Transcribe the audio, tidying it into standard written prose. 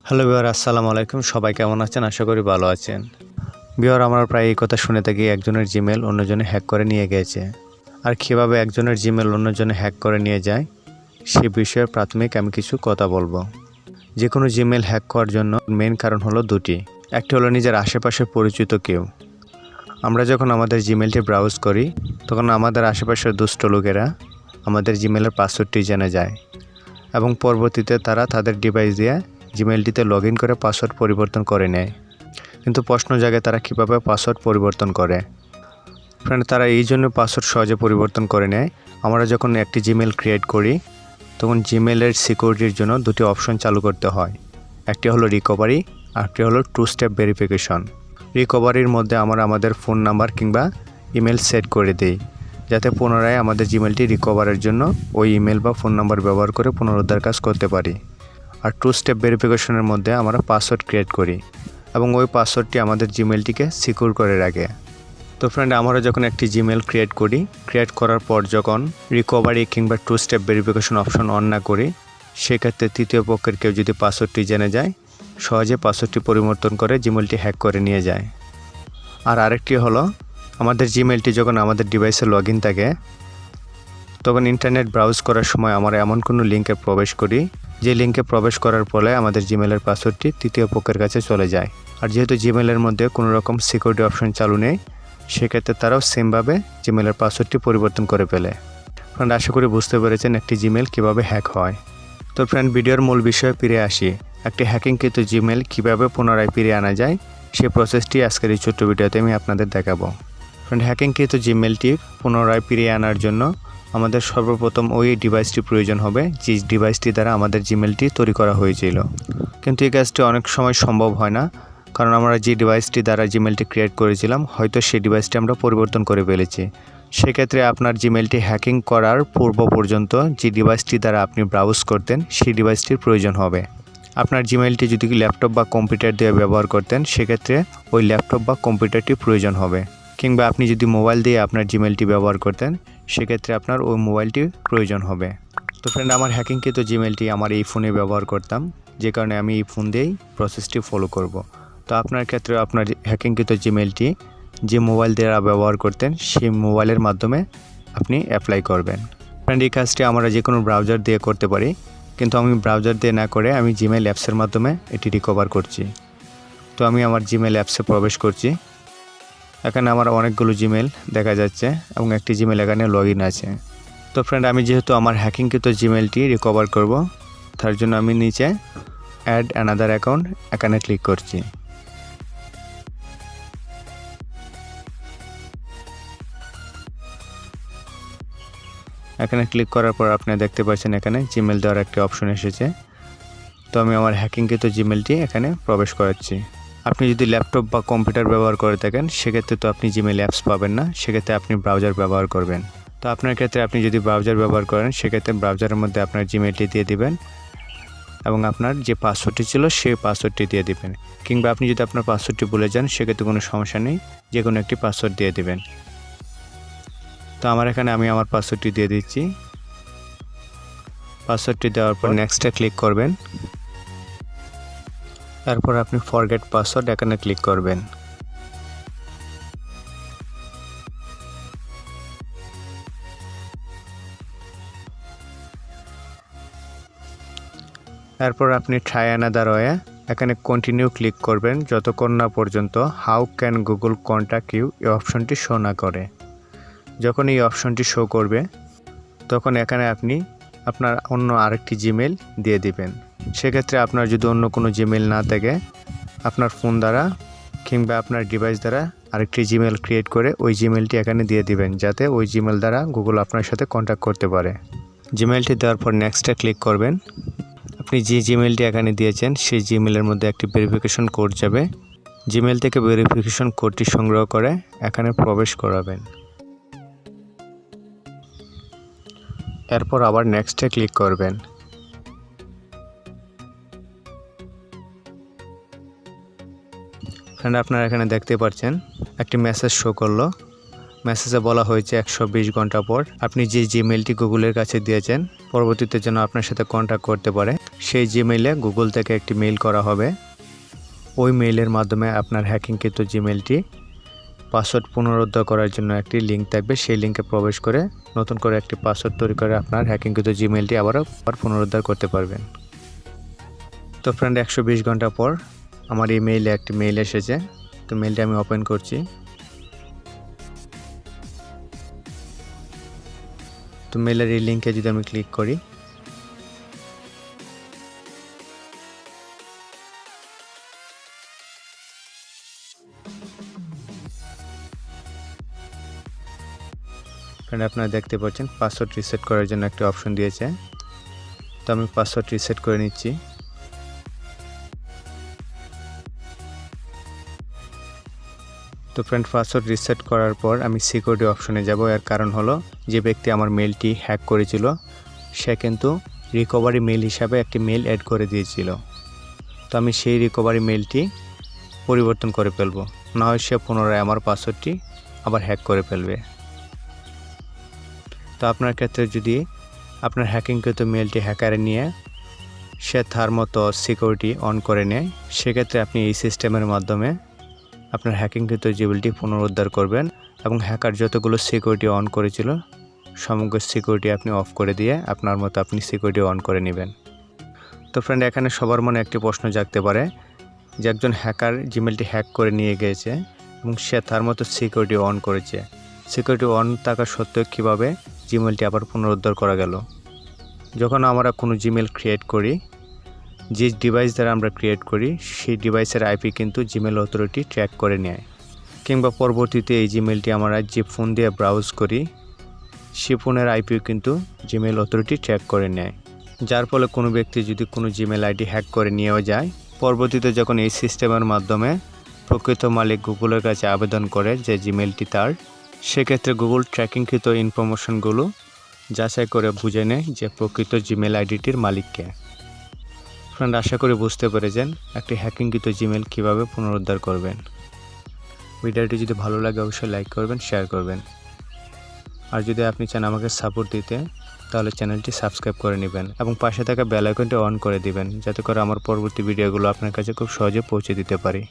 Hello viewer, আসসালামু আলাইকুম। সবাই কেমন আছেন? আশা করি ভালো আছেন। ভিউয়ার, আমরা প্রায় এই কথা শুনে থাকি একজনের জিমেল অন্যজনে হ্যাক করে নিয়ে গেছে। আর কীভাবে একজনের জিমেল অন্যজনে হ্যাক করে নিয়ে যায় সে বিষয়ে প্রাথমিক আমি কিছু কথা বলবো। যে কোনো জিমেল হ্যাক করার জন্য মেইন কারণ হলো দুটি। একটি হলো নিজের আশেপাশে পরিচিত কেউ। আমরা যখন আমাদের জিমেলটি ব্রাউজ করি তখন আমাদের আশেপাশের দুষ্ট লোকেরা আমাদের জিমেলের পাসওয়ার্ডটি জেনে যায় এবং পরবর্তীতে তারা তাদের ডিভাইস দিয়ে জিমেলটিতে লগ ইন করে পাসওয়ার্ড পরিবর্তন করে নেয়। কিন্তু প্রশ্ন জাগে তারা কীভাবে পাসওয়ার্ড পরিবর্তন করে। ফ্রেন্ড, তারা এই জন্য পাসওয়ার্ড সহজে পরিবর্তন করে নেয়। আমরা যখন একটি জিমেল ক্রিয়েট করি তখন জিমেলের সিকিউরিটির জন্য দুটি অপশন চালু করতে হয়। একটি হলো রিকভারি, আরেকটি হলো 2 স্টেপ ভেরিফিকেশন। রিকভারির মধ্যে আমরা আমাদের ফোন নাম্বার কিংবা ইমেল সেট করে দিই যাতে পুনরায় আমাদের জিমেলটি রিকভারের জন্য ওই ইমেল বা ফোন নাম্বার ব্যবহার করে পুনরুদ্ধার কাজ করতে পারি। আর 2 স্টেপ ভেরিফিকেশনের মধ্যে আমরা পাসওয়ার্ড ক্রিয়েট করি এবং ওই পাসওয়ার্ডটি আমাদের জিমেলটিকে সিকিউর করে রাখে। তো ফ্রেন্ড, আমরা যখন একটি জিমেল ক্রিয়েট করার পর যখন রিকভারি কিংবা 2 স্টেপ ভেরিফিকেশন অপশন অন না করি, সেক্ষেত্রে তৃতীয় পক্ষের কেউ যদি পাসওয়ার্ডটি জেনে যায় সহজে পাসওয়ার্ডটি পরিবর্তন করে জিমেলটি হ্যাক করে নিয়ে যায়। আর আরেকটি হলো, আমাদের জিমেলটি যখন আমাদের ডিভাইসে লগ ইন থাকে তখন ইন্টারনেট ব্রাউজ করার সময় আমরা এমন কোনো লিঙ্কে প্রবেশ করি যে লিঙ্কে প্রবেশ করার ফলে আমাদের জিমেলের পাসওয়ার্ডটি তৃতীয় পক্ষের কাছে চলে যায়। আর যেহেতু জিমেলের মধ্যে কোনো রকম সিকিউরিটি অপশন চালু নেই, সেক্ষেত্রে তারাও সেমভাবে জিমেলের পাসওয়ার্ডটি পরিবর্তন করে ফেলে। ফ্রেন্ড, আশা করি বুঝতে পেরেছেন একটি জিমেল কিভাবে হ্যাক হয়। তো ফ্রেন্ড, ভিডিওর মূল বিষয়ে ফিরে আসি। একটি হ্যাকিংকৃত জিমেল কিভাবে পুনরায় ফিরিয়ে আনা যায় সেই প্রসেসটি আজকের এই ছোট্ট ভিডিওতে আমি আপনাদের দেখাবো। ফ্রেন্ড, হ্যাকিংকৃত জিমেলটি পুনরায় ফিরিয়ে আনার জন্য আমাদের সর্বপ্রথম ওই ডিভাইসটি প্রয়োজন হবে যে ডিভাইসটি দ্বারা আমাদের জিমেলটি তৈরি করা হয়েছিল। কিন্তু এই কাজটি অনেক সময় সম্ভব হয় না, কারণ আমরা যে ডিভাইসটি দ্বারা জিমেলটি ক্রিয়েট করেছিলাম হয়তো সেই ডিভাইসটি আমরা পরিবর্তন করে ফেলেছি। সেক্ষেত্রে আপনার জিমেলটি হ্যাকিং করার পূর্ব পর্যন্ত যে ডিভাইসটি দ্বারা আপনি ব্রাউজ করতেন সেই ডিভাইসটির প্রয়োজন হবে। আপনার জিমেলটি যদি ল্যাপটপ বা কম্পিউটার দিয়ে ব্যবহার করতেন সেক্ষেত্রে ওই ল্যাপটপ বা কম্পিউটারটি প্রয়োজন হবে, কিংবা আপনি যদি মোবাইল দিয়ে আপনার জিমেলটি ব্যবহার করতেন সেক্ষেত্রে আপনার ওই মোবাইলটি প্রয়োজন হবে। তো ফ্রেন্ড, আমার হ্যাকিংকৃত জিমেলটি আমার এই ফোনে ব্যবহার করতাম, যে কারণে আমি এই ফোন দিয়েই প্রসেসটি ফলো করব। তো আপনার ক্ষেত্রে আপনার হ্যাকিংকৃত জিমেলটি যে মোবাইল দিয়ে ব্যবহার করতেন সেই মোবাইলের মাধ্যমে আপনি অ্যাপ্লাই করবেন। ফ্রেন্ড, এই কাজটি আমরা যে কোনো ব্রাউজার দিয়ে করতে পারি, কিন্তু আমি ব্রাউজার দিয়ে না করে আমি জিমেল অ্যাপসের মাধ্যমে এটি রিকভার করছি। তো আমি আমার জিমেল অ্যাপসে প্রবেশ করছি। এখানে আমার অনেকগুলো জিমেল দেখা যাচ্ছে এবং একটি জিমেল এখানে লগ ইন আছে। তো ফ্রেন্ড, আমি যেহেতু আমার হ্যাকিংকৃত জিমেলটি রিকভার করব তার জন্য আমি নিচে অ্যাড অ্যানাদার অ্যাকাউন্ট এখানে ক্লিক করছি। এখানে ক্লিক করার পর আপনি দেখতে পাচ্ছেন এখানে জিমেল দেওয়ার একটি অপশন এসেছে। তো আমি আমার হ্যাকিংকৃত জিমেলটি এখানে প্রবেশ করাচ্ছি। আপনি যদি ল্যাপটপ বা কম্পিউটার ব্যবহার করে থাকেন সেক্ষেত্রে তো আপনি জিমেল অ্যাপস পাবেন না, সেক্ষেত্রে আপনি ব্রাউজার ব্যবহার করবেন। তো আপনার ক্ষেত্রে আপনি যদি ব্রাউজার ব্যবহার করেন সেক্ষেত্রে ব্রাউজারের মধ্যে আপনার জিমেলটি দিয়ে দিবেন এবং আপনার যে পাসওয়ার্ডটি ছিল সেই পাসওয়ার্ডটি দিয়ে দিবেন, কিংবা আপনি যদি আপনার পাসওয়ার্ডটি ভুলে যান সেক্ষেত্রে কোনো সমস্যা নেই, যে কোনো একটি পাসওয়ার্ড দিয়ে দিবেন। তো আমার এখানে আমি আমার পাসওয়ার্ডটি দিয়ে দিচ্ছি। পাসওয়ার্ডটি দেওয়ার পর নেক্সটে ক্লিক করবেন। তারপর আপনি ফরগেট পাসওয়ার্ড এখানে ক্লিক করবেন। এরপর আপনি ট্রাই অ্যানাদার ওয়ে এখানে কন্টিনিউ ক্লিক করবেন যতক্ষণ না পর্যন্ত how can Google contact you এই অপশনটি শো না করে। যখন এই অপশনটি শো করবে তখন এখানে আপনি আপনার অন্য আরেকটি জিমেল দিয়ে দিবেন। সেক্ষেত্রে আপনার যদি অন্য কোনো জিমেল না থাকে আপনার ফোন দ্বারা কিংবা আপনার ডিভাইস দ্বারা আরেকটি জিমেল ক্রিয়েট করে ওই জিমেলটি এখানে দিয়ে দিবেন, যাতে ওই জিমেল দ্বারা গুগল আপনার সাথে কন্ট্যাক্ট করতে পারে। জিমেলটি দেওয়ার পর নেক্সটে ক্লিক করবেন। আপনি যে জিমেলটি এখানে দিয়েছেন সেই জিমেলের মধ্যে একটি ভেরিফিকেশন কোড যাবে। জিমেল থেকে ভেরিফিকেশন কোডটি সংগ্রহ করে এখানে প্রবেশ করাবেন। এরপর আবার নেক্সটে ক্লিক করবেন। ফ্রেন্ড, আপনারা এখানে দেখতে পাচ্ছেন একটি মেসেজ শো করলো। মেসেজে বলা হয়েছে 120 ঘন্টা পর আপনি যে জিমেলটি গুগলের কাছে দিয়েছেন পরবর্তীতে যেন আপনার সাথে কন্ট্যাক্ট করতে পারে সেই জিমেইলে গুগল থেকে একটি মেইল করা হবে। ওই মেইলের মাধ্যমে আপনার হ্যাকিংকৃত জিমেইলটি পাসওয়ার্ড পুনরুদ্ধার করার জন্য একটি লিঙ্ক থাকবে। সেই লিঙ্কে প্রবেশ করে নতুন করে একটি পাসওয়ার্ড তৈরি করে আপনার হ্যাকিংকৃত জিমেইলটি আবার পুনরুদ্ধার করতে পারবেন। তো ফ্রেন্ড, 120 ঘন্টা পর আমার এই মেইলে একটি মেইল এসেছে। তো মেইলটি আমি ওপেন করছি। তো মেইলের এই লিঙ্কে যদি আমি ক্লিক করি, ফ্রেন্ড আপনারা দেখতে পাচ্ছেন পাসওয়ার্ড রিসেট করার জন্য একটি অপশন দিয়েছে। তো আমি পাসওয়ার্ড রিসেট করে নিচ্ছি। তো ফ্রেন্ড, পাসওয়ার্ড রিসেট করার পর আমি সিকিউরিটি অপশনে যাব। এর কারণ হলো যে ব্যক্তি আমার মেইলটি হ্যাক করেছিল সে কিন্তু রিকভারি মেইল হিসাবে একটি মেইল অ্যাড করে দিয়েছিল। তো আমি সেই রিকভারি মেইলটি পরিবর্তন করে ফেলবো, না হয় সে পুনরায় আমার পাসওয়ার্ডটি আবার হ্যাক করে ফেলবে। তো আপনার ক্ষেত্রে যদি আপনার হ্যাকিংকৃত মেইলটি হ্যাকারে নিয়ে সে তার মতো সিকিউরিটি অন করে নেয়, সেক্ষেত্রে আপনি এই সিস্টেমের মাধ্যমে আপনার হ্যাকিংকৃত জিমেইলটি পুনরুদ্ধার করবেন এবং হ্যাকার যতগুলো সিকিউরিটি অন করেছিল সমগ্র সিকিউরিটি আপনি অফ করে দিয়ে আপনার মতো আপনি সিকিউরিটি অন করে নেবেন। তো ফ্রেন্ড, এখানে সবার মনে একটি প্রশ্ন জাগতে পারে যে একজন হ্যাকার জিমেইলটি হ্যাক করে নিয়ে গিয়েছে এবং সে তার মতো সিকিউরিটি অন করেছে। সিকিউরিটি অন থাকা সত্ত্বেও কীভাবে জিমেইলটি আবার পুনরুদ্ধার করা গেল? যখন আমরা কোনো জিমেইল ক্রিয়েট করি, যে ডিভাইস দ্বারা আমরা ক্রিয়েট করি সেই ডিভাইসের আইপি কিন্তু জিমেইল অথরিটি ট্র্যাক করে নেয়, কিংবা পরবর্তীতে এই জিমেইলটি আমরা যে ফোন দিয়ে ব্রাউজ করি সে ফোনের আইপিও কিন্তু জিমেইল অথরিটি ট্র্যাক করে নেয়। যার ফলে কোনো ব্যক্তি যদি কোনো জিমেইল আইডি হ্যাক করে নিয়েও যায়, পরবর্তীতে যখন এই সিস্টেমের মাধ্যমে প্রকৃত মালিক গুগলের কাছে আবেদন করে যে জিমেইলটি তার, সেক্ষেত্রে গুগল ট্র্যাকিংকৃত ইনফরমেশনগুলো যাচাই করে বুঝে নেয় যে প্রকৃত জিমেইল আইডিটির মালিককে। ফ্রেন্ড, আশা করি বুঝতে পেরেছেন একটি হ্যাকিংকৃত জিমেইল কীভাবে পুনরুদ্ধার করবেন। ভিডিওটি যদি ভালো লাগে অবশ্যই লাইক করবেন, শেয়ার করবেন। আর যদি আপনি চান আমাকে সাপোর্ট দিতে তাহলে চ্যানেলটি সাবস্ক্রাইব করে নেবেন এবং পাশে থাকা বেল আইকনটি অন করে দিবেন, যাতে করে আমার পরবর্তী ভিডিওগুলো আপনার কাছে খুব সহজে পৌঁছে দিতে পারি।